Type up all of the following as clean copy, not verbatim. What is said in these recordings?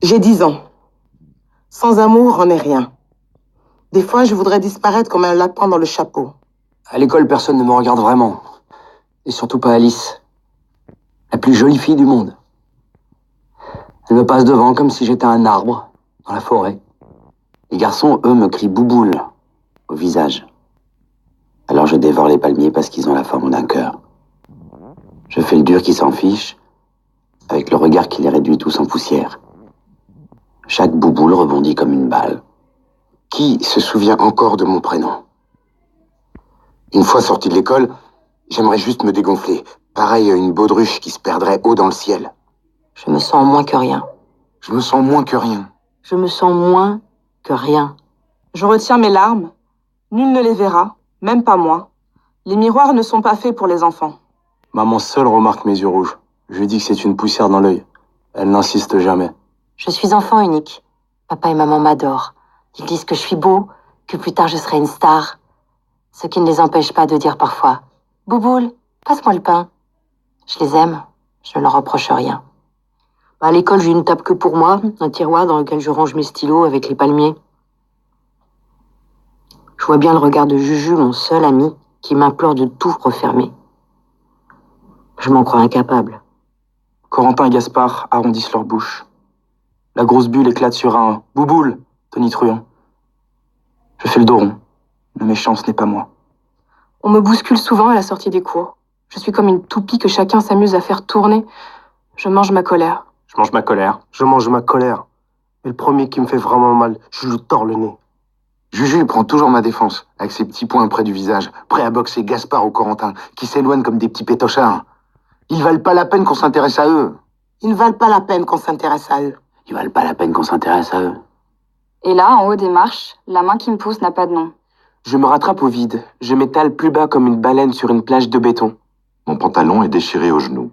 J'ai 10 ans. Sans amour, on n'est rien. Des fois, je voudrais disparaître comme un lapin dans le chapeau. À l'école, personne ne me regarde vraiment. Et surtout pas Alice. La plus jolie fille du monde. Elle me passe devant comme si j'étais un arbre, dans la forêt. Les garçons, eux, me crient bouboule au visage. Alors je dévore les palmiers parce qu'ils ont la forme d'un cœur. Je fais le dur qui s'en fiche, avec le regard qui les réduit tous en poussière. Chaque bouboule rebondit comme une balle. Qui se souvient encore de mon prénom? Une fois sorti de l'école, j'aimerais juste me dégonfler, pareil à une baudruche qui se perdrait haut dans le ciel. Je me sens moins que rien. Je me sens moins que rien. Je me sens moins que rien. Je retiens mes larmes. Nul ne les verra, même pas moi. Les miroirs ne sont pas faits pour les enfants. Maman seule remarque mes yeux rouges. Je lui dis que c'est une poussière dans l'œil. Elle n'insiste jamais. Je suis enfant unique. Papa et maman m'adorent. Ils disent que je suis beau, que plus tard je serai une star. Ce qui ne les empêche pas de dire parfois « Bouboule, passe-moi le pain ». Je les aime, je ne leur reproche rien. À l'école, j'ai une table que pour moi, un tiroir dans lequel je range mes stylos avec les palmiers. Je vois bien le regard de Juju, mon seul ami, qui m'implore de tout refermer. Je m'en crois incapable. Corentin et Gaspard arrondissent leur bouche. La grosse bulle éclate sur un « Bouboule » tonitruant. Je fais le dos rond. Le méchant, ce n'est pas moi. On me bouscule souvent à la sortie des cours. Je suis comme une toupie que chacun s'amuse à faire tourner. Je mange ma colère. Je mange ma colère. Je mange ma colère. Et le premier qui me fait vraiment mal, je lui tords le nez. Juju prend toujours ma défense, avec ses petits poings près du visage, prêt à boxer Gaspard ou Corentin, qui s'éloignent comme des petits pétochards. Ils valent pas la peine qu'on s'intéresse à eux. Ils ne valent pas la peine qu'on s'intéresse à eux. Ils valent pas la peine qu'on s'intéresse à eux. Et là, en haut des marches, la main qui me pousse n'a pas de nom. Je me rattrape au vide. Je m'étale plus bas comme une baleine sur une plage de béton. Mon pantalon est déchiré au genou.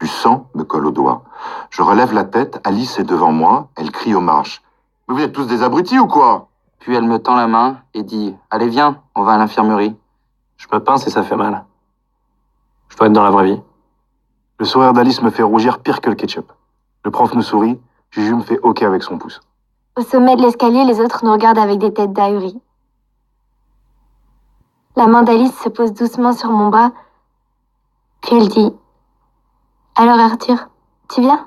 Du sang me colle aux doigts. Je relève la tête, Alice est devant moi, elle crie aux marches. « Mais vous êtes tous des abrutis ou quoi ?» Puis elle me tend la main et dit « Allez, viens, on va à l'infirmerie. » Je me pince et ça fait mal. Je dois être dans la vraie vie. Le sourire d'Alice me fait rougir pire que le ketchup. Le prof nous sourit, Juju me fait OK avec son pouce. Au sommet de l'escalier, les autres nous regardent avec des têtes d'ahuris. La main d'Alice se pose doucement sur mon bras, puis elle dit « Alors Arthur, tu viens ?»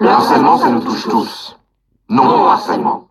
Le harcèlement, ça nous touche tous. Non au harcèlement.